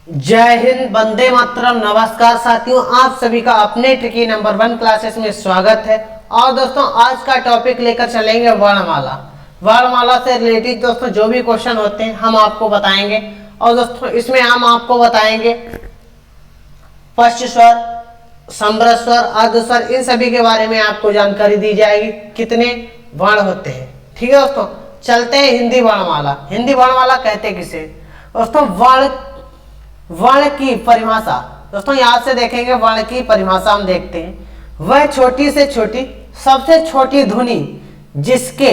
जय हिंद, वंदे मातरम। नमस्कार साथियों, आप सभी का अपने ट्रिकी नंबर 1 क्लासेस में स्वागत है। और दोस्तों, आज का टॉपिक लेकर चलेंगे वर्णमाला। वर्णमाला से रिलेटेड दोस्तों जो भी क्वेश्चन होते हैं हम आपको बताएंगे। और दोस्तों इसमें हम आपको बताएंगे स्पष्ट स्वर, समृद्ध स्वर, अर्ध स्वर, इन सभी के बारे में आपको जानकारी दी जाएगी। कितने वर्ण होते हैं, ठीक है दोस्तों। चलते हैं हिंदी वर्णमाला। हिंदी वर्णमाला कहते किसे दोस्तों? वर्ण की परिभाषा। दोस्तों यहां से देखेंगे वर्ण की परिभाषा हम देखते हैं। वह छोटी से छोटी, सबसे छोटी ध्वनि जिसके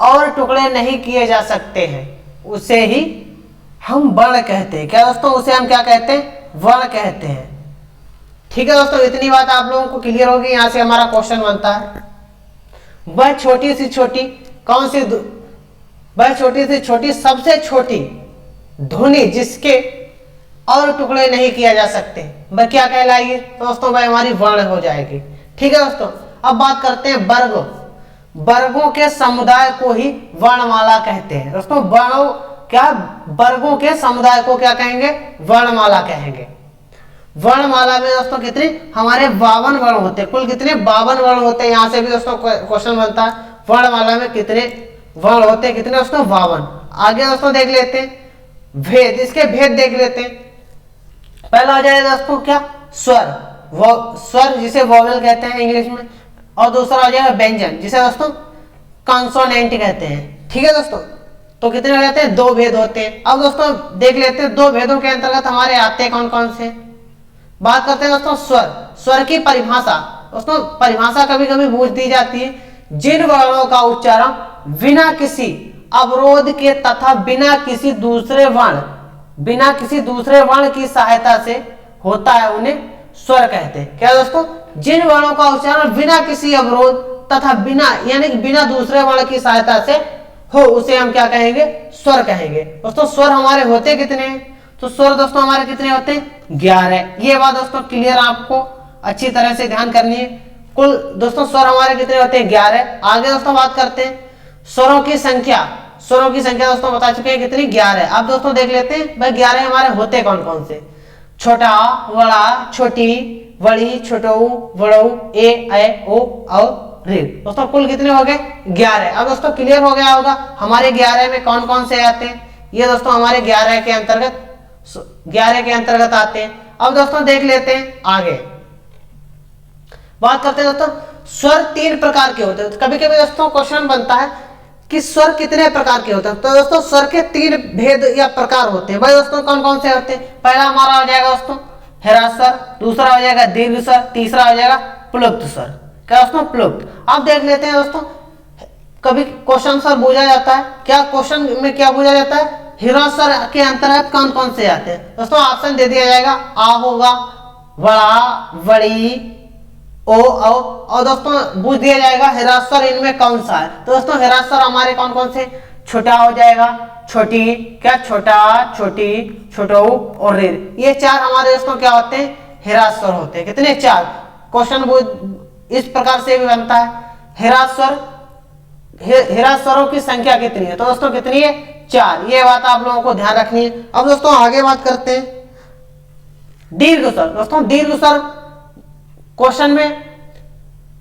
और टुकड़े नहीं किए जा सकते हैं उसे ही हम वर्ण कहते हैं। क्या दोस्तों? उसे हम क्या कहते हैं? वर्ण कहते हैं। ठीक है दोस्तों, इतनी बात आप लोगों को क्लियर होगी। यहां से हमारा क्वेश्चन बनता है, वह छोटी सी छोटी कौन सी? वह छोटी से छोटी, सबसे छोटी ध्वनि जिसके और टुकड़े नहीं किया जा सकते वह क्या कहलाएगी? तो दोस्तों वह हमारी वर्ण हो जाएगी। ठीक है दोस्तों, अब बात करते हैं वर्ग। वर्गों के समुदाय को ही वर्णमाला कहते हैं। दोस्तों वर्गों के समुदाय को क्या कहेंगे? वर्णमाला कहेंगे। वर्णमाला में दोस्तों कितने हमारे 52 वर्ण होते हैं। कुल कितने? 52 वर्ण होते हैं। यहां से भी दोस्तों क्वेश्चन बनता है, वर्णमाला में कितने वर्ण होते हैं? कितने दोस्तों? 52। आगे दोस्तों देख लेते हैं भेद। इसके भेद देख लेते हैं। पहला आ जाएगा दोस्तों क्या? स्वर। स्वर जिसे वोवेल कहते हैं इंग्लिश में। और दूसरा आ जाएगा व्यंजन जिसे दोस्तों कॉन्सोनेंट कहते हैं। ठीक है दोस्तों, तो कितने रहते हैं? 2 भेद होते हैं। अब दोस्तों देख लेते हैं 2 भेदों के अंतर्गत हमारे आते हैं कौन कौन से। बात करते हैं दोस्तों स्वर। स्वर की परिभाषा। दोस्तों परिभाषा कभी कभी पूछ दी जाती है, जिन वर्णों का उच्चारण बिना किसी अवरोध के तथा बिना किसी दूसरे वर्ण की सहायता से होता है उन्हें स्वर कहते हैं। क्या दोस्तों? जिन वर्णों का उच्चारण बिना किसी अवरोध तथा बिना दूसरे वर्ण की सहायता से हो उसे हम क्या कहेंगे? स्वर कहेंगे। दोस्तों स्वर हमारे होते कितने हैं? तो स्वर दोस्तों हमारे कितने होते हैं? 11। ये बात दोस्तों क्लियर आपको अच्छी तरह से ध्यान करनी है। कुल दोस्तों स्वर हमारे कितने होते हैं? 11। आगे दोस्तों बात करते हैं स्वरों की संख्या। स्वरों की संख्या दोस्तों बता चुके हैं कितनी? 11। अब दोस्तों देख लेते हैं भाई 11 हमारे होते कौन कौन से। छोटा, बड़ा, छोटी, बड़ी, छोटऊ, बड़ऊ, ए, ओ, रे। दोस्तों कुल कितने हो गए? 11। अब दोस्तों क्लियर हो गया होगा हमारे 11 में कौन कौन से आते हैं। ये दोस्तों हमारे 11 के अंतर्गत आते हैं। अब दोस्तों देख लेते हैं आगे। बात करते हैं दोस्तों स्वर 3 प्रकार के होते हैं। कभी कभी दोस्तों क्वेश्चन बनता है कि स्वर कितने प्रकार के होते हैं। तो दोस्तों स्वर के 3 भेद या प्रकार होते हैं। भाई दोस्तों कौन कौन से होते हैं? पहला हमारा हो जाएगा दोस्तों ह्रस्व स्वर, दूसरा हो जाएगा दीर्घ स्वर, तीसरा हो जाएगा प्लुप्त स्वर। क्या दोस्तों? प्लुप्त। अब देख लेते हैं दोस्तों, कभी क्वेश्चन सर पूछा जाता है, क्या क्वेश्चन में क्या पूछा जाता है? ह्रस्व स्वर के अंतर्गत कौन कौन से आते हैं? दोस्तों ऑप्शन दे दिया जाएगा, आ होगा, बड़ा, बड़ी, ओ, और दोस्तों पूछ दिया जाएगा ह्रस्व स्वर इनमें कौन सा है। तो दोस्तों ह्रस्व स्वर हमारे कौन कौन से? छोटा हो जाएगा, छोटी, क्या छोटा, छोटी, छोटऊ और रे। ये 4 हमारे दोस्तों क्या होते हैं? ह्रस्व स्वर होते हैं। कितने? 4। क्वेश्चन इस प्रकार से भी बनता है, ह्रस्व स्वरों की संख्या कितनी है? तो दोस्तों कितनी है? 4। ये बात आप लोगों को ध्यान रखनी है। अब दोस्तों आगे बात करते हैं दीर्घ स्वर। दोस्तों दीर्घ स्वर क्वेश्चन में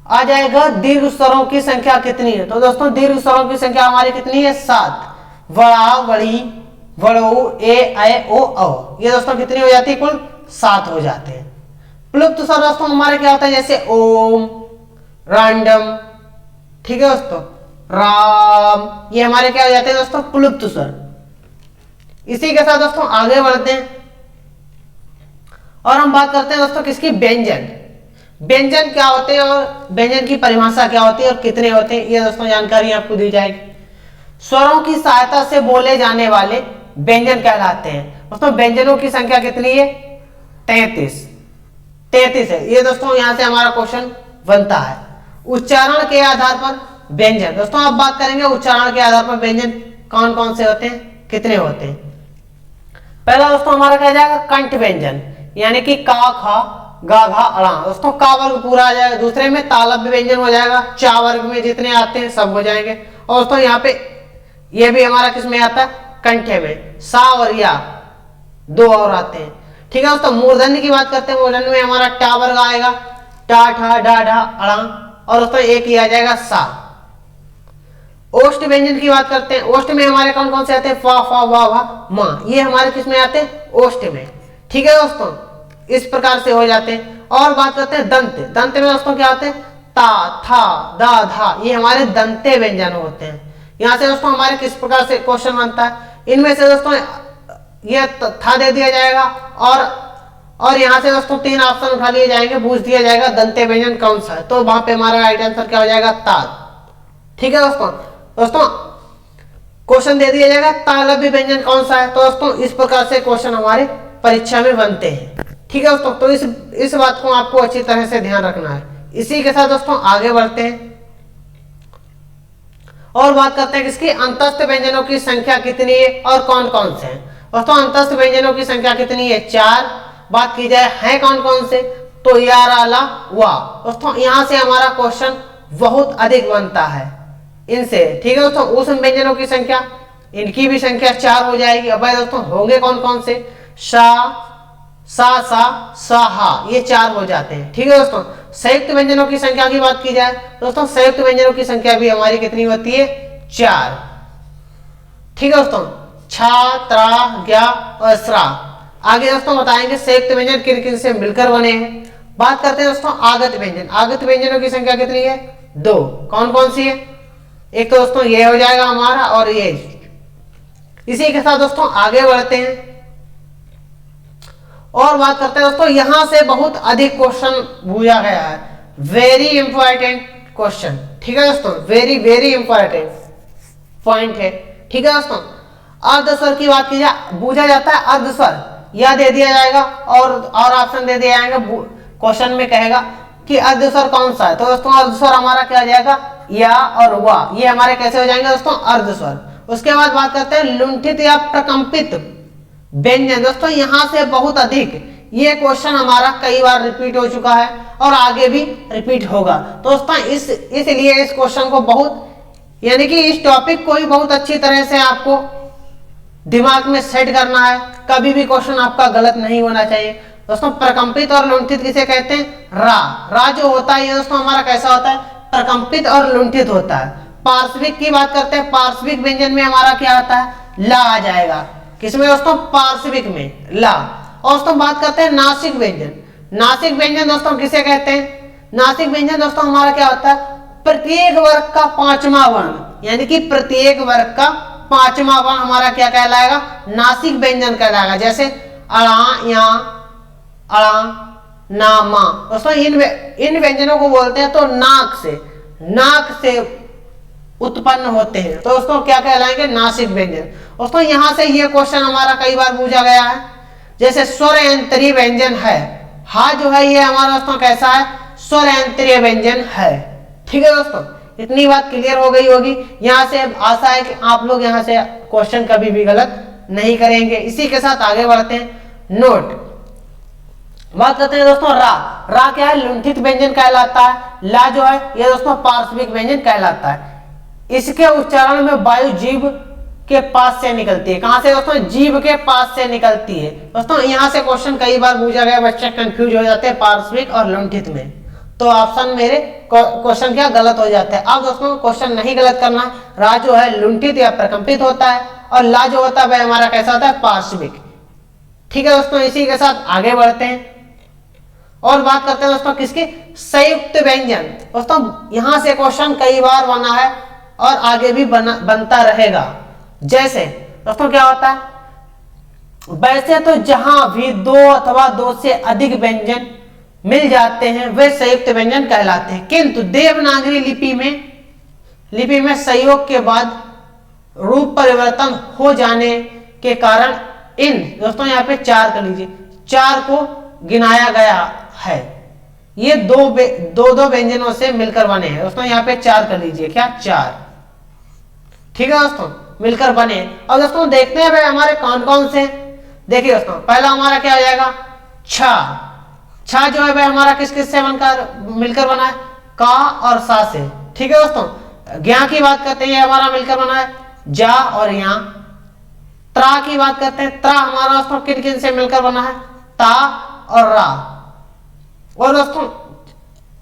आ जाएगा, दीर्घ स्वरों की संख्या कितनी है? तो दोस्तों दीर्घ स्वरों की संख्या हमारी कितनी है? 7। बड़ा, बड़ी, बड़ऊ, ए, ओ, ये दोस्तों कितनी हो जाती है? कुल 7 हो जाते हैं। प्लुप्त स्वर दोस्तों हमारे क्या होता है? जैसे ओम, रैंडम, ठीक है दोस्तों, राम, ये हमारे क्या हो जाते हैं दोस्तों? प्लुप्त स्वर। इसी के साथ दोस्तों आगे बढ़ते हैं और हम बात करते हैं दोस्तों किसकी? व्यंजन। व्यंजन क्या होते हैं और व्यंजन की परिभाषा क्या होती है और कितने होते हैं, ये दोस्तों जानकारी आपको दी जाएगी। स्वरों की सहायता से बोले जाने वाले व्यंजन कहलाते हैं। दोस्तों व्यंजनों की संख्या कितनी है? 33 है। ये दोस्तों यहां से हमारा क्वेश्चन बनता है। उच्चारण के आधार पर व्यंजन। दोस्तों आप बात करेंगे उच्चारण के आधार पर व्यंजन कौन कौन से होते हैं, कितने होते हैं। पहला दोस्तों हमारा क्या जाएगा? कंठ व्यंजन, यानी कि का, खा, गा, घा, अड़ा। दोस्तों का वर्ग पूरा आ जाएगा। दूसरे में तालव्य व्यंजन हो जाएगा। चा वर्ग में जितने आते हैं सब हो जाएंगे। और दोस्तों यहाँ पे ये भी हमारा किस में आता है? कंठे में। सा और या दो और आते हैं। ठीक है दोस्तों, मूर्धन्य की बात करते हैं, मूर्धन्य में हमारा टा वर्ग आएगा, टा ठा डा ढा अड़ा, और दोस्तों एक ही आ जाएगा सा। ओष्ठ व्यंजन की बात करते हैं, ओष्ठ में हमारे कौन कौन से आते हैं, फा फा वा वा मा, ये हमारे किस में आते हैं, ओष्ठ में। ठीक है दोस्तों, इस प्रकार से हो जाते हैं। और बात करते हैं दंत, दंत में दोस्तों क्या आते हैं, ता था दा धा, ये हमारे दंते व्यंजन होते हैं। यहाँ से दोस्तों हमारे किस प्रकार से क्वेश्चन बनता है, इनमें से दोस्तों ये था दे दिया जाएगा, और यहाँ से दोस्तों 3 ऑप्शन उठा लिए जाएंगे, पूछ दिया जाएगा दंते व्यंजन कौन सा है, तो वहां पे हमारा राइट आंसर क्या हो जाएगा, ता। ठीक है दोस्तों क्वेश्चन दे दिया जाएगा तालव्य व्यंजन कौन सा है, तो दोस्तों इस प्रकार से क्वेश्चन हमारे परीक्षा में बनते हैं। ठीक है दोस्तों, तो इस बात को आपको अच्छी तरह से ध्यान रखना है। इसी के साथ दोस्तों आगे बढ़ते हैं और बात करते हैं किसकी, अंतस्थ व्यंजनों की संख्या कितनी है और कौन कौन से हैं। दोस्तों अंतस्थ व्यंजनों की संख्या कितनी है, 4। बात की जाए है कौन कौन से, तो या रा ला वा। दोस्तों यहां से हमारा क्वेश्चन बहुत अधिक बनता है इनसे। ठीक है दोस्तों, उस व्यंजनों की संख्या, इनकी भी संख्या 4 हो जाएगी। अब भाई दोस्तों होंगे कौन कौन से, शा सा सा सा हा, ये 4 हो जाते हैं। ठीक है दोस्तों, संयुक्त व्यंजनों की संख्या की बात की जाए, दोस्तों संयुक्त व्यंजनों की संख्या भी हमारी कितनी होती है, 4। ठीक है दोस्तों, छा त्रा ज्ञा और स्रा। आगे दोस्तों बताएंगे संयुक्त व्यंजन किन किन से मिलकर बने हैं। बात करते हैं दोस्तों आगत व्यंजन, आगत व्यंजनों की संख्या कितनी है, 2। कौन कौन सी है, एक तो दोस्तों ये हो जाएगा हमारा, और ये। इसी के साथ दोस्तों आगे बढ़ते हैं और बात करते हैं दोस्तों, यहां से बहुत अधिक क्वेश्चन पूछा गया है, वेरी इंपॉर्टेंट क्वेश्चन। ठीक है दोस्तों, वेरी वेरी इंपॉर्टेंट पॉइंट है। ठीक है दोस्तों, अर्धस्वर की बात की जाए, पूछा जाता है अर्धस्वर, यह दे दिया जाएगा और ऑप्शन दे दिया जाएगा, क्वेश्चन में कहेगा कि अर्धस्वर कौन सा है, तो दोस्तों अर्धस्वर हमारा क्या आ जाएगा, या और वा, ये हमारे कैसे हो जाएंगे दोस्तों, अर्धस्वर। उसके बाद बात करते हैं लुंठित या प्रकंपित व्यंजन। दोस्तों यहां से बहुत अधिक ये क्वेश्चन हमारा कई बार रिपीट हो चुका है और आगे भी रिपीट होगा। दोस्तों इसलिए इस क्वेश्चन को बहुत, यानी कि इस टॉपिक को ही बहुत अच्छी तरह से आपको दिमाग में सेट करना है, कभी भी क्वेश्चन आपका गलत नहीं होना चाहिए। दोस्तों प्रकंपित और लुंठित किसे कहते हैं, रा जो होता है ये दोस्तों हमारा कैसा होता है, प्रकंपित और लुंठित होता है। पार्श्विक की बात करते हैं, पार्श्विक व्यंजन में हमारा क्या आता है, ला आ जाएगा, किसमें दोस्तों, पार्श्विक में ला। और दोस्तों बात करते हैं नासिक व्यंजन, नासिक व्यंजन दोस्तों किसे कहते हैं, नासिक व्यंजन दोस्तों हमारा क्या होता है, प्रत्येक वर्ग का 5वां वर्ण, यानी कि प्रत्येक वर्ग का 5वां वर्ण हमारा क्या कहलाएगा, नासिक व्यंजन कहलाएगा। जैसे अड़ा या अड़ा ना मा, दोस्तों इन व्यंजनों को बोलते हैं तो नाक से उत्पन्न होते हैं, तो दोस्तों क्या कहलाएंगे, नासिक व्यंजन। दोस्तों यहां से ये क्वेश्चन हमारा कई बार पूछा गया है, जैसे स्वर अंतरीय व्यंजन है, हा जो है ये हमारा दोस्तों कैसा है, स्वर अंतरीय व्यंजन है। ठीक है दोस्तों, इतनी बात क्लियर हो गई होगी। यहां से आशा है कि आप लोग यहां से क्वेश्चन कभी भी गलत नहीं करेंगे। इसी के साथ आगे बढ़ते हैं, नोट बात करते हैं दोस्तों, रा क्या है, लुंठित व्यंजन कहलाता है। ला जो है ये दोस्तों पार्श्विक व्यंजन कहलाता है। इसके उच्चारण में वायु जीभ के पास से निकलती है, कहां से दोस्तों, जीभ के पास से निकलती है। दोस्तों यहां से क्वेश्चन कई बार पूछा गया, बच्चे कंफ्यूज हो जाते हैं पार्श्विक और लुंठित में, तो ऑप्शन मेरे क्वेश्चन क्या गलत हो जाते हैं। अब दोस्तों क्वेश्चन नहीं गलत करना है, रा जो है लुंठित या प्रकंपित होता है, और ला जो होता है वह हमारा कैसा होता है, पार्श्विक। ठीक है दोस्तों, इसी के साथ आगे बढ़ते हैं और बात करते हैं दोस्तों किसके, संयुक्त व्यंजन। दोस्तों यहां से क्वेश्चन कई बार बना है और आगे भी बनता रहेगा। जैसे दोस्तों क्या होता है, वैसे तो जहां भी 2 अथवा 2 से अधिक व्यंजन मिल जाते हैं वे संयुक्त व्यंजन कहलाते हैं, किंतु देवनागरी लिपि में संयोग के बाद रूप परिवर्तन हो जाने के कारण इन, दोस्तों यहाँ पे 4 कर लीजिए, 4 को गिनाया गया है। ये दो व्यंजनों से मिलकर बने हैं। दोस्तों यहाँ पे 4 कर लीजिए, क्या 4। ठीक है दोस्तों, मिलकर बने। और दोस्तों देखते हैं भाई हमारे कौन कौन से। देखिए दोस्तों पहला हमारा क्या हो जाएगा, छा जो है भाई हमारा किस किस से मिलकर बना है, का और सा से। ठीक है दोस्तों, ज्ञा की बात करते हैं, हमारा मिलकर बना है जा और यहाँ। त्रा की बात करते हैं, त्रा हमारा दोस्तों किन किन से मिलकर बना है, ता और रा। और दोस्तों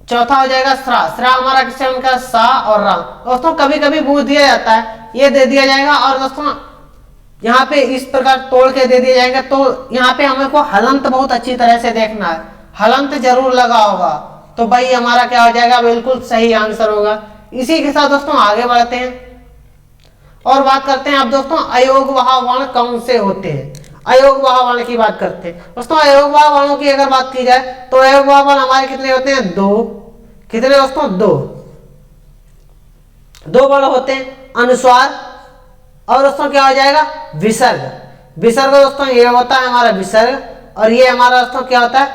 चौथा हो जाएगा स्रा, स्रा हमारा किससे मिलकर, सा और रा। दोस्तों कभी कभी पूछ दिया जाता है, ये दे दिया जाएगा और दोस्तों यहाँ पे इस प्रकार तोड़ के दे दिए जाएंगे, तो यहाँ पे हमें को हलंत बहुत अच्छी तरह से देखना है, हलंत जरूर लगा होगा, तो भाई हमारा क्या हो जाएगा, बिल्कुल सही आंसर होगा। इसी के साथ दोस्तों आगे बढ़ते हैं और बात करते हैं अब दोस्तों अयोगवाह वर्ण कौन से होते हैं। अयोगवाह वर्ण की बात करते हैं दोस्तों। अयोगवाह वर्णों की अगर बात की जाए तो अयोगवाह वर्ण हमारे कितने होते हैं, दो। कितने दोस्तों, दो वर्ण होते हैं, अनुस्वार और दोस्तों क्या हो जाएगा, विसर्ग। विसर्ग दोस्तों ये होता है हमारा विसर्ग और ये हमारा दोस्तों क्या होता है,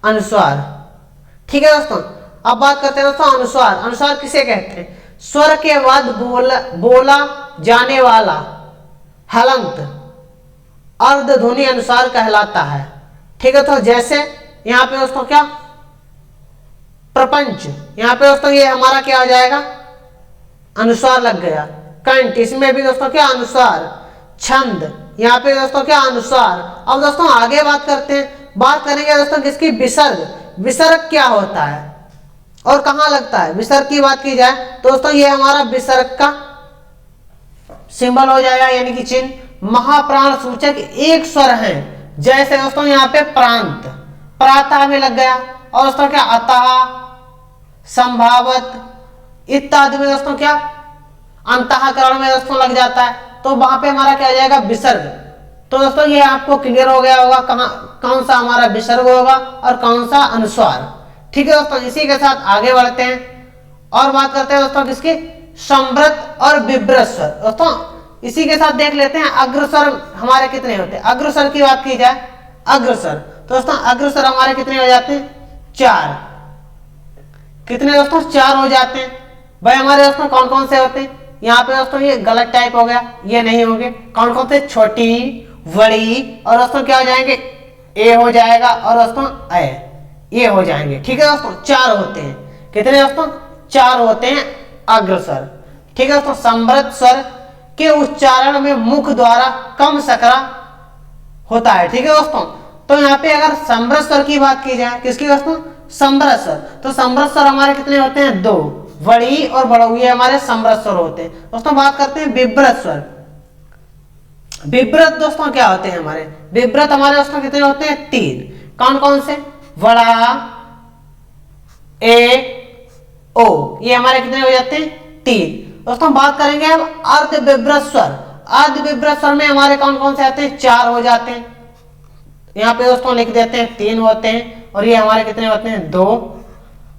अनुस्वार। ठीक है दोस्तों, अब बात करते हैं दोस्तों अनुस्वार। अनुस्वार किसे कहते हैं, स्वर के बाद बोला जाने वाला हलंत अर्ध ध्वनि अनुसार कहलाता है। ठीक है, तो जैसे यहाँ पे दोस्तों क्या, प्रपंच, यहाँ पे दोस्तों ये हमारा क्या हो जाएगा, अनुस्वार लग गया। कंठ, इसमें भी दोस्तों क्या, अनुस्वार। छंद, यहाँ पे दोस्तों क्या, अनुस्वार। अब दोस्तों आगे बात करते हैं, बात करेंगे दोस्तों किसकी, विसर्ग। विसर्ग क्या होता है और कहां लगता है। विसर्ग की बात की जाए तो दोस्तों ये हमारा विसर्ग का सिंबल हो जाएगा, यानी कि चिन्ह। महाप्राण सूचक एक स्वर है, जैसे दोस्तों यहाँ पे प्रांत, प्रातः में लग गया, और दोस्तों क्या, अतः, संभावत इत्यादि में दोस्तों क्या, अंतःकरण में दोस्तों लग जाता है, तो वहां पे हमारा क्या हो जाएगा, विसर्ग। तो दोस्तों ये आपको क्लियर हो गया होगा कौन सा हमारा विसर्ग होगा और कौन सा अनुस्वार। ठीक है दोस्तों, इसी के साथ आगे बढ़ते हैं और बात करते हैं दोस्तों किसकी, संवृत और विव्रत स्वर। दोस्तों इसी के साथ देख लेते हैं अग्रस्वर हमारे कितने होते हैं। अग्रस्वर की बात की जाए, अग्रस्वर तो दोस्तों अग्रस्वर हमारे कितने हो जाते हैं, 4। कितने दोस्तों, 4 हो जाते हैं। भाई हमारे दोस्तों कौन कौन से होते हैं, यहाँ पे दोस्तों ये गलत टाइप हो गया, ये नहीं होंगे। कौन कौन से, छोटी, बड़ी और दोस्तों क्या हो जाएंगे, ए हो जाएगा और दोस्तों ए, ये हो जाएंगे। ठीक है दोस्तों, 4 होते हैं। कितने दोस्तों, 4 होते हैं अग्रस्वर। ठीक है दोस्तों, संवृत स्वर के उच्चारण में मुख द्वारा कम सकरा होता है। ठीक है दोस्तों, तो यहाँ पे अगर संवृत स्वर की बात की जाए, किसकी दोस्तों, संवृत स्वर, तो संवृत स्वर हमारे कितने होते हैं, 2। बड़ी और बड़ऊ ये हमारे संवृत स्वर होते हैं। दोस्तों बात करते हैं विव्रत स्वर। विव्रत दोस्तों क्या होते हैं हमारे, विव्रत हमारे दोस्तों कितने होते हैं, 3। कौन कौन से, वड़ा, ए, ओ, ये हमारे कितने हो जाते हैं, 3। दोस्तों बात करेंगे अब अर्ध विव्रत स्वर। अर्ध विव्रत स्वर में हमारे कौन कौन से आते हैं, 4 हो जाते हैं। यहाँ पे दोस्तों लिख देते हैं 3 होते हैं और ये हमारे कितने होते हैं, 2।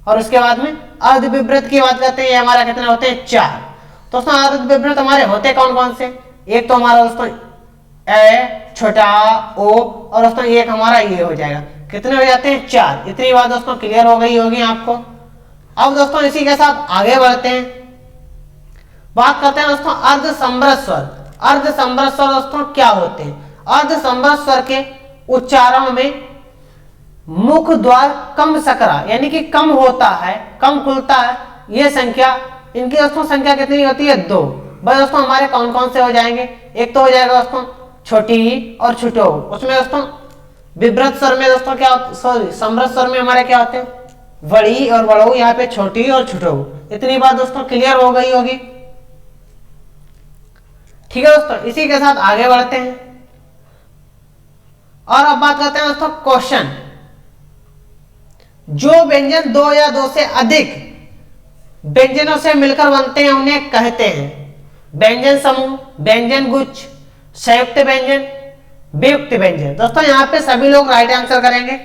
और उसके बाद में अर्ध विव्रत की बात करते हैं, ये हमारा कितने होते हैं, 4। दोस्तों अर्ध विव्रत हमारे होते कौन कौन से, एक तो हमारा दोस्तों ए, छोटा, ओ और दोस्तों एक हमारा ये हो जाएगा। कितने हो जाते हैं, 4। इतनी बात दोस्तों क्लियर हो गई होगी आपको। अब दोस्तों इसी के साथ आगे बढ़ते हैं, बात करते हैं दोस्तों अर्ध संवृत स्वर। अर्ध संवृत स्वर दोस्तों क्या होते हैं, अर्ध संवृत स्वर के उच्चारण में मुख द्वार कम सकरा, यानी कि कम होता है, कम खुलता है। ये संख्या, इनकी दोस्तों संख्या कितनी होती है, 2। भाई दोस्तों हमारे कौन कौन से हो जाएंगे, एक तो हो जाएगा दोस्तों छोटी और छुटो। उसमें दोस्तों विव्रत स्वर में दोस्तों क्या, सॉरी संवृत स्वर में हमारे क्या होते हैं, बड़ी और बड़ऊ, यहाँ पे छोटी और छुटो। इतनी बात दोस्तों क्लियर हो गई होगी। ठीक है दोस्तों, इसी के साथ आगे बढ़ते हैं और अब बात करते हैं दोस्तों क्वेश्चन। जो व्यंजन 2 या 2 से अधिक व्यंजनों से मिलकर बनते हैं उन्हें कहते हैं व्यंजन समूह, व्यंजन गुच्छ, संयुक्त व्यंजन, वियुक्त व्यंजन। दोस्तों यहाँ पे सभी लोग राइट आंसर करेंगे।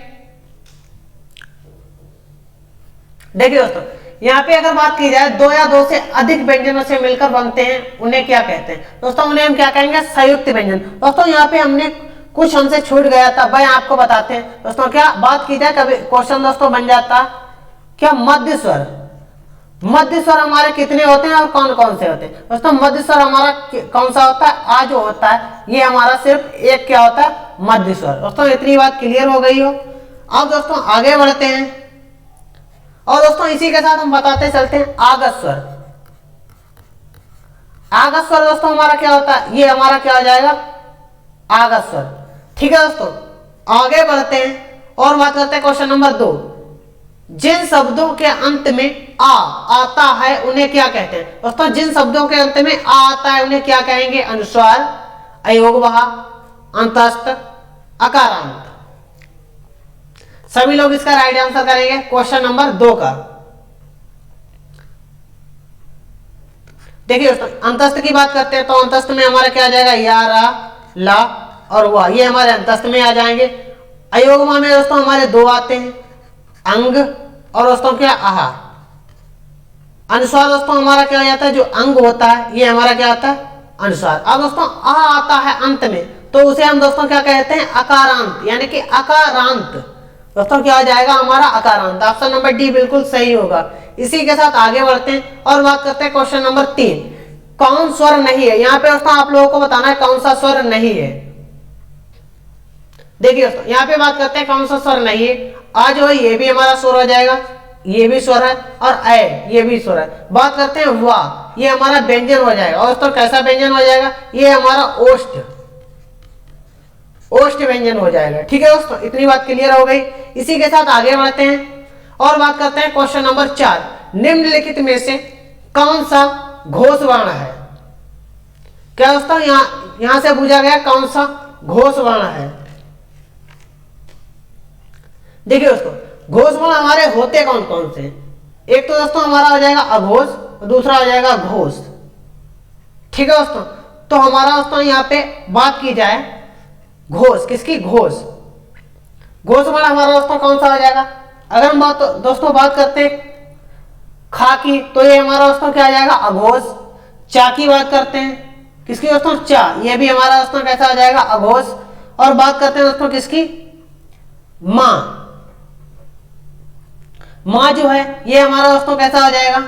देखिए दोस्तों यहाँ पे अगर बात की जाए 2 या 2 से अधिक व्यंजनों से मिलकर बनते हैं उन्हें क्या कहते हैं, दोस्तों उन्हें हम क्या कहेंगे, संयुक्त व्यंजन। दोस्तों यहाँ पे हमने कुछ हमसे छूट गया था, भाई आपको बताते हैं दोस्तों। क्या बात की जाए, कभी क्वेश्चन दोस्तों बन जाता क्या, मध्य स्वर। मध्य स्वर हमारे कितने होते हैं और कौन कौन से होते हैं। दोस्तों मध्य स्वर हमारा कौन सा होता है, आ जो होता है ये हमारा सिर्फ एक क्या होता है, मध्य स्वर। दोस्तों इतनी बात क्लियर हो गई हो। अब दोस्तों आगे बढ़ते हैं और दोस्तों इसी के साथ हम बताते चलते हैं आगत स्वर। आगत स्वर दोस्तों हमारा क्या होता है, ये हमारा क्या हो जाएगा, आगत स्वर। ठीक है दोस्तों, आगे बढ़ते हैं और बात करते हैं क्वेश्चन नंबर 2। जिन शब्दों के अंत में आ आता है उन्हें क्या कहते हैं? दोस्तों जिन शब्दों के अंत में आ आता है उन्हें क्या कहेंगे? अनुस्वार, अयोगवाह, अंतस्थ, अकारांत। सभी लोग इसका राइट आंसर करेंगे क्वेश्चन नंबर 2 का। देखिए दोस्तों, अंतस्थ की बात करते हैं तो अंतस्थ में हमारा क्या आ जाएगा? या, रा, ला और वाह, ये हमारे अंतस्थ में आ जाएंगे। अयोगमा में दोस्तों हमारे 2 आते हैं, अंग और दोस्तों क्या? आहा। अनुस्वार दोस्तों हमारा क्या हो जाता है? जो अंग होता है ये हमारा क्या आता है? अनुस्वार। अब दोस्तों आ आता है अंत में तो उसे हम दोस्तों क्या कहते हैं? अकारांत, यानी कि अकारांत। दोस्तों क्या आ जाएगा हमारा? अकारांत। ऑप्शन नंबर डी बिल्कुल सही होगा। इसी के साथ आगे बढ़ते हैं और बात करते हैं क्वेश्चन नंबर 3। कौन स्वर नहीं है? यहाँ पे दोस्तों आप लोगों को बताना है कौन सा स्वर नहीं है। देखिए दोस्तों यहाँ पे बात करते हैं कौन सा स्वर नहीं है। आ जो है ये भी हमारा स्वर हो जाएगा, ये भी स्वर है, और ए ये भी स्वर है। बात करते हैं वाह, ये हमारा व्यंजन हो जाएगा। और दोस्तों कैसा व्यंजन हो जाएगा? ये हमारा ओष्ठ, ओष्ठ व्यंजन हो जाएगा। ठीक है दोस्तों, इतनी बात क्लियर हो गई। इसी के साथ आगे बढ़ते हैं और बात करते हैं क्वेश्चन नंबर 4। निम्नलिखित में से कौन सा घोष वर्ण है? क्या दोस्तों यहां से पूछा गया कौन सा घोष वर्ण है। देखिए दोस्तों घोष वर्ण हमारे होते कौन कौन से? एक तो दोस्तों हमारा हो जाएगा अघोष, दूसरा हो जाएगा घोष। ठीक है दोस्तों, तो हमारा दोस्तों यहाँ पे बात की जाए घोष, किसकी? घोष। घोष वर्ण हमारा दोस्तों कौन सा हो जाएगा? अगर हम दोस्तों बात करते हैं खा की तो ये हमारा दोस्तों क्या आ जाएगा? अघोष। चा की बात करते हैं किसकी दोस्तों? चा, ये भी हमारा दोस्तों कैसा आ जाएगा? अघोष। और बात करते हैं दोस्तों किसकी? मां। मां जो है ये हमारा दोस्तों कैसा हो जाएगा?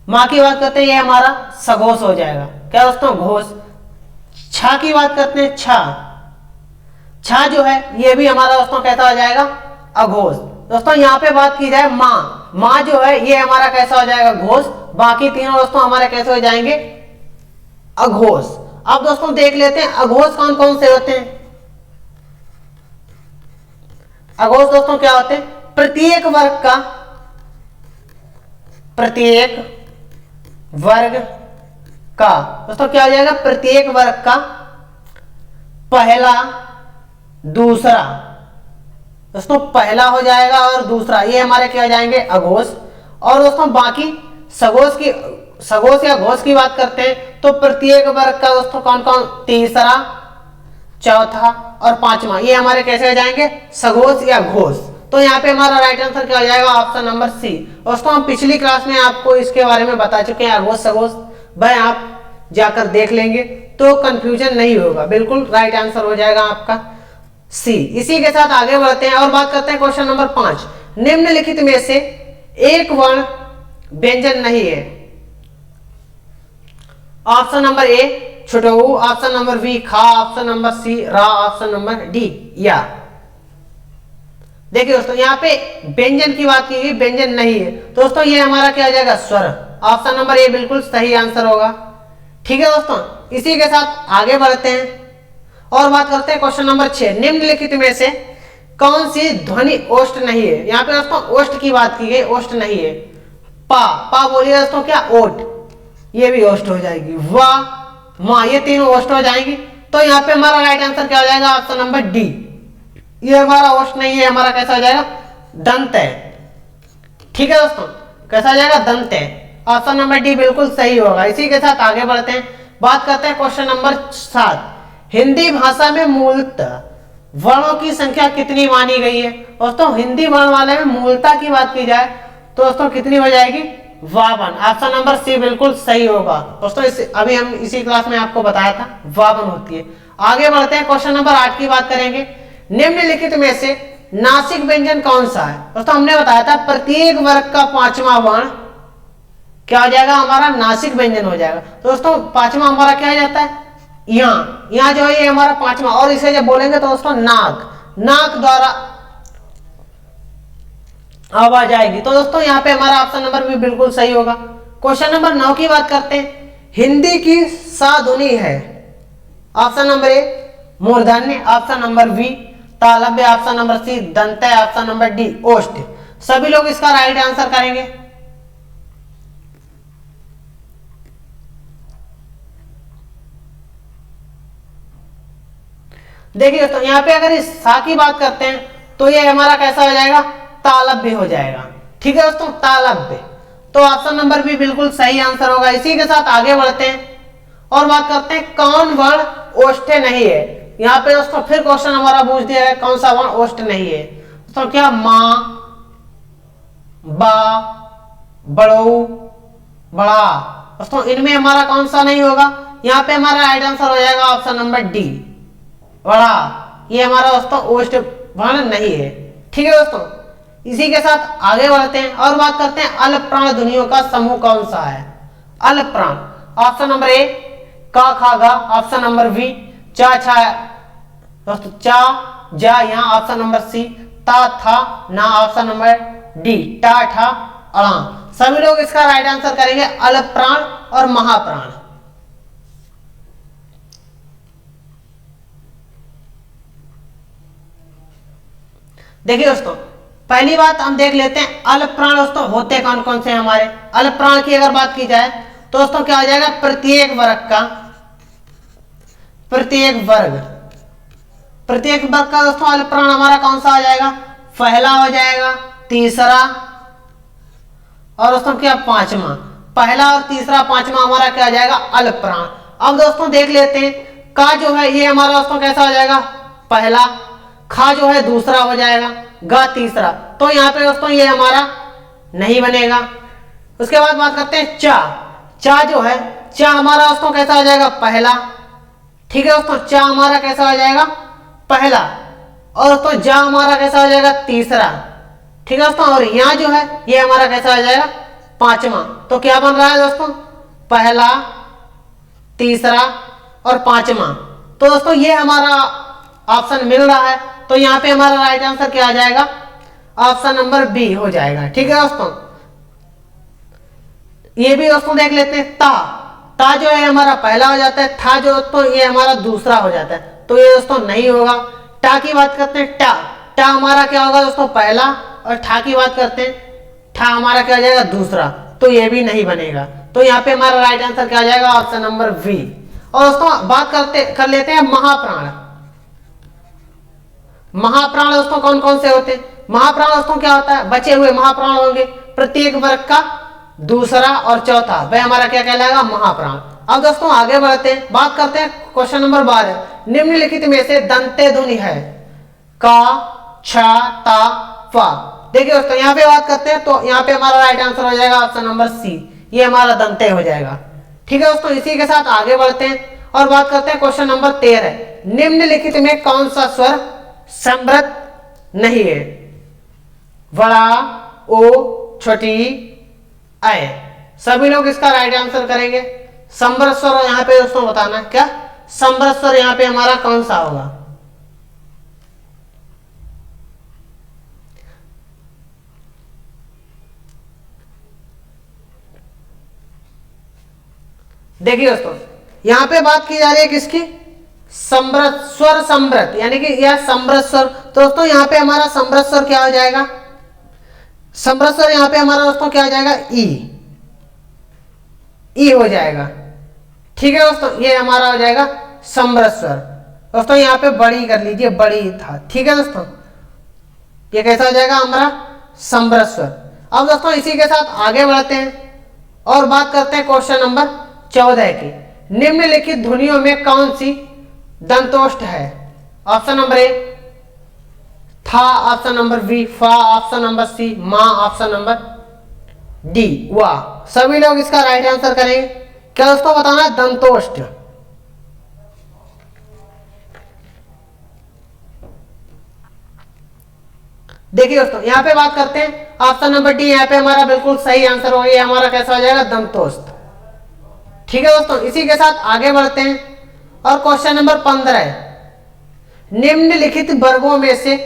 मां की बात करते हैं ये हमारा सघोष हो जाएगा। क्या दोस्तों? घोष। छा की बात करते हैं छा, छा जो है ये भी हमारा दोस्तों कैसा हो जाएगा? अघोष। दोस्तों यहाँ पे बात की जाए मां, मां जो है ये हमारा कैसा हो जाएगा? घोष। बाकी तीनों दोस्तों हमारे कैसे हो जाएंगे? अघोष। अब दोस्तों देख लेते हैं अघोष कौन कौन से होते हैं। अघोष दोस्तों क्या होते हैं? प्रत्येक वर्ग का, प्रत्येक वर्ग का दोस्तों क्या हो जाएगा? प्रत्येक वर्ग का पहला, दूसरा। दोस्तों पहला हो जाएगा और दूसरा, ये हमारे क्या हो जाएंगे? अघोष। और दोस्तों बाकी सघोष या घोष की बात करते हैं तो प्रत्येक वर्ग का दोस्तों कौन कौन? तीसरा, चौथा और पांचवा, ये हमारे कैसे हो जाएंगे? सघोष या घोष। तो यहाँ पे हमारा राइट आंसर क्या हो जाएगा? Option number C. दोस्तों हम पिछली क्लास में आपको इसके बारे में बता चुके हैं अघोष सघोष, भाई आप जाकर देख लेंगे तो कंफ्यूजन नहीं होगा। बिल्कुल राइट आंसर हो जाएगा आपका सी। इसी के साथ आगे बढ़ते हैं और बात करते हैं क्वेश्चन नंबर 5। निम्नलिखित में से एक वर्ण व्यंजन नहीं है। ऑप्शन नंबर ए छोटा ऊ, ऑप्शन नंबर बी खा, ऑप्शन नंबर सी रा, ऑप्शन नंबर डी या। देखिए दोस्तों यहाँ पे व्यंजन की बात की गई, व्यंजन नहीं है। दोस्तों ये हमारा क्या हो जाएगा? स्वर। ऑप्शन नंबर ए बिल्कुल सही आंसर होगा। ठीक है दोस्तों, इसी के साथ आगे बढ़ते हैं और बात करते हैं क्वेश्चन नंबर 6। निम्नलिखित में से कौन सी ध्वनि ओष्ठ नहीं है? यहाँ पे दोस्तों ओष्ठ की बात की गई, ओष्ठ नहीं है। पा, पा बोलिए दोस्तों क्या? ओठ, ये भी ओष्ठ हो जाएगी। वाह, मां, ये तीनों ओष्ठ हो जाएंगी। तो यहाँ पे हमारा राइट आंसर क्या हो जाएगा? ऑप्शन नंबर डी, ये हमारा ओष्ठ नहीं है, हमारा कैसा हो जाएगा? दंत है। ठीक है दोस्तों, कैसा हो जाएगा? दंत है। ऑप्शन नंबर डी बिल्कुल सही होगा। इसी के साथ आगे बढ़ते हैं, बात करते हैं क्वेश्चन नंबर 7। हिंदी भाषा में मूलतः वर्णों की संख्या कितनी मानी गई है? दोस्तों हिंदी वर्ण वाले में मूलतः की बात की जाए तो दोस्तों कितनी हो जाएगी? 52। ऑप्शन नंबर सी बिल्कुल सही होगा। दोस्तों अभी हम इसी क्लास में आपको बताया था 52 होती है। आगे बढ़ते हैं, क्वेश्चन नंबर 8 की बात करेंगे। निम्नलिखित में से नासिक व्यंजन कौन सा है? दोस्तों हमने बताया था प्रत्येक वर्ग का पांचवा वर्ण क्या हो जाएगा? हमारा नासिक व्यंजन हो जाएगा। तो दोस्तों पांचवा हमारा क्या हो जाता है? यहाँ, यहाँ जो है ये हमारा पांचवा। और इसे जब बोलेंगे तो दोस्तों नाक, नाक द्वारा आवाज आएगी। तो दोस्तों यहाँ पे हमारा ऑप्शन नंबर भी बिल्कुल सही होगा। क्वेश्चन नंबर 9 की बात करते हैं। हिंदी की सा ध्वनि है। ऑप्शन नंबर ए मूर्धन्य ऑप्शन नंबर बी, तालव्य ऑप्शन नंबर सी, दंतय ऑप्शन नंबर डी, ओष्ठ। सभी लोग इसका राइट आंसर करेंगे। देखिए दोस्तों यहाँ पे अगर इस सा की बात करते हैं तो ये हमारा कैसा हो जाएगा, तालव्य हो जाएगा। ठीक है दोस्तों, तालव्य। तो ऑप्शन नंबर बी बिल्कुल सही आंसर होगा। इसी के साथ आगे बढ़ते हैं और बात करते हैं कौन वर्ण ओष्ठ नहीं है। यहाँ पे दोस्तों फिर क्वेश्चन हमारा पूछ दिया है कौन सा वर्ण ओष्ठ नहीं है। तो क्या मां, बा, बड़ऊ, बड़ा, दोस्तों इनमें हमारा कौन सा नहीं होगा। यहाँ पे हमारा राइट आंसर हो जाएगा ऑप्शन नंबर डी, बड़ा। ये हमारा दोस्तों ओष्ठ वर्ण नहीं है। ठीक है दोस्तों, इसी के साथ आगे बढ़ते हैं और बात करते हैं अल्प प्राण ध्वनियों का समूह कौन सा है। अल्प प्राण, ऑप्शन नंबर ए का, खा, गा, ऑप्शन नंबर बी चा, छा, दोस्तों चा, जा, यहाँ ऑप्शन नंबर सी ता, था, ना, ऑप्शन नंबर डी टा, ठा, अड़ा। सभी लोग इसका राइट आंसर करेंगे अल्प प्राण और महाप्राण। देखिए दोस्तों पहली बात हम देख लेते हैं अल्प प्राण दोस्तों होते कौन कौन से हमारे। अल्प प्राण की अगर बात की जाए तो दोस्तों क्या हो जाएगा, प्रत्येक वर्ग का, प्रत्येक वर्ग का दोस्तों अल्प प्राण हमारा कौन सा हो जाएगा, पहला हो जाएगा, तीसरा और दोस्तों क्या पांचवा। पहला और तीसरा पांचवा हमारा क्या हो जाएगा, अल्प प्राण। अब दोस्तों देख लेते हैं का जो है ये हमारा दोस्तों कैसा हो जाएगा, पहला, खा जो है दूसरा हो जाएगा, गा तीसरा। तो यहाँ पे दोस्तों ये हमारा नहीं बनेगा। उसके बाद बात करते हैं चा। चा जो है, चा हमारा दोस्तों कैसा हो जाएगा, पहला। ठीक है दोस्तों, चा हमारा कैसा हो जाएगा, पहला। और दोस्तों जा हमारा कैसा हो जाएगा, तीसरा। ठीक है दोस्तों, और यहाँ जो है ये हमारा कैसा हो जाएगा, पांचवा। तो क्या बन रहा है दोस्तों, पहला, तीसरा और पांचवा। तो दोस्तों ये हमारा ऑप्शन मिल रहा है। तो यहाँ पे हमारा राइट आंसर क्या आ जाएगा, ऑप्शन नंबर बी हो जाएगा। ठीक है दोस्तों, ये भी दोस्तों देख लेते हैं ता। ता जो है हमारा पहला हो जाता है, था जो दोस्तों ये हमारा दूसरा हो जाता है। तो ये दोस्तों नहीं होगा। टा की बात करते हैं, टा, टा हमारा क्या होगा दोस्तों, पहला। और ठा की बात करते हैं, ठा हमारा क्या हो जाएगा, दूसरा। तो ये भी नहीं बनेगा। तो यहाँ पे हमारा राइट आंसर क्या आ जाएगा, ऑप्शन नंबर बी। और दोस्तों बात कर लेते हैं महाप्राण। महाप्राण दोस्तों कौन कौन से होते हैं। महाप्राण दोस्तों क्या होता है, बचे हुए महाप्राण होंगे, प्रत्येक वर्ग का दूसरा और चौथा, वह हमारा क्या कहलाएगा, महाप्राण। अब दोस्तों आगे बढ़ते हैं, बात करते हैं क्वेश्चन नंबर 12। निम्नलिखित में से दंते ध्वनि है का, छा, ता, फा। देखिए दोस्तों यहाँ पे बात करते हैं तो यहाँ पे हमारा राइट आंसर हो जाएगा ऑप्शन नंबर सी, ये हमारा दंते हो जाएगा। ठीक है दोस्तों, इसी के साथ आगे बढ़ते हैं और बात करते हैं क्वेश्चन नंबर 13। निम्नलिखित में कौन सा स्वर समृद्ध नहीं है, बड़ा, ओ, छोटी, आए। सभी लोग इसका राइट आंसर करेंगे। समृद्ध स्वर यहाँ पे दोस्तों बताना क्या, समृद्ध स्वर यहाँ पे हमारा कौन सा होगा। देखिए दोस्तों यहाँ पे बात की जा रही है किसकी, समृद्ध स्वर, समृद्ध यानी कि यह समृद्ध स्वर। तो दोस्तों यहाँ पे हमारा समृद्ध स्वर क्या हो जाएगा, समृद्ध स्वर यहाँ पे हमारा दोस्तों क्या हो जाएगा, ई हो जाएगा। ठीक है दोस्तों, ये हमारा हो जाएगा समृद्ध स्वर। दोस्तों यहाँ पे बड़ी कर लीजिए, बड़ी था। ठीक है दोस्तों, ये कैसा हो जाएगा हमारा समृद्ध स्वर। अब दोस्तों इसी के साथ आगे बढ़ते हैं और बात करते हैं क्वेश्चन नंबर 14 की। निम्नलिखित ध्वनियों में कौन सी दंतोष्ठ है। ऑप्शन नंबर ए था, ऑप्शन नंबर बी फा, ऑप्शन नंबर सी मां, ऑप्शन नंबर डी वाह। सभी लोग इसका राइट आंसर करेंगे। क्या दोस्तों बताना है, दंतोष्ठ। देखिए दोस्तों यहाँ पे बात करते हैं, ऑप्शन नंबर डी यहाँ पे हमारा बिल्कुल सही आंसर होगा। ये हमारा कैसा हो जाएगा, दंतोष्ठ। ठीक है दोस्तों, इसी के साथ आगे बढ़ते हैं और क्वेश्चन नंबर 15। निम्नलिखित वर्गों में से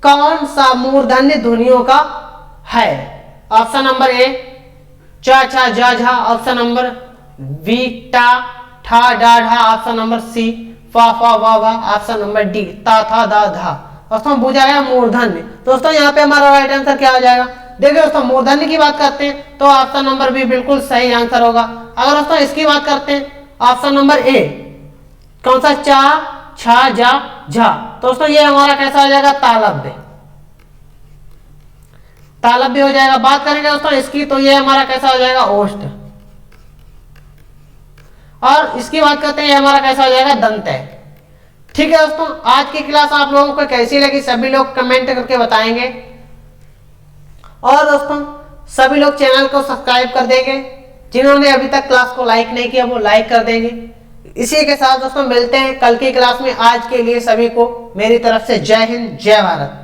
कौन सा मूर्धन्य ध्वनियों का है। ऑप्शन नंबर ए चा, छा, जा, झा, ऑप्शन नंबर बी टा, ठा, डा, ढा, ऑप्शन नंबर सी फा फा वा वा। ऑप्शन नंबर डी ता था दा धा। दोस्तों पूछा गया मूर्धन्य। दोस्तों यहाँ पे हमारा राइट आंसर क्या हो जाएगा? देखिए दोस्तों मूर्धन्य की बात करते हैं तो ऑप्शन नंबर बी बिल्कुल सही आंसर होगा। अगर दोस्तों इसकी बात करते हैं ऑप्शन नंबर ए, कौन सा? चा छा जा झा। दोस्तों ये हमारा कैसा हो जाएगा? तालव्य, तालव्य हो जाएगा। बात करेंगे दोस्तों इसकी तो ये हमारा कैसा हो जाएगा? ओष्ठ। और इसकी बात करते हैं ये हमारा कैसा हो जाएगा? दंत है। ठीक है दोस्तों, आज की क्लास आप लोगों को कैसी लगी सभी लोग कमेंट करके बताएंगे। और दोस्तों सभी लोग चैनल को सब्सक्राइब कर देंगे। जिन्होंने अभी तक क्लास को लाइक नहीं किया वो लाइक कर देंगे। इसी के साथ दोस्तों मिलते हैं कल की क्लास में। आज के लिए सभी को मेरी तरफ से जय हिंद, जय भारत।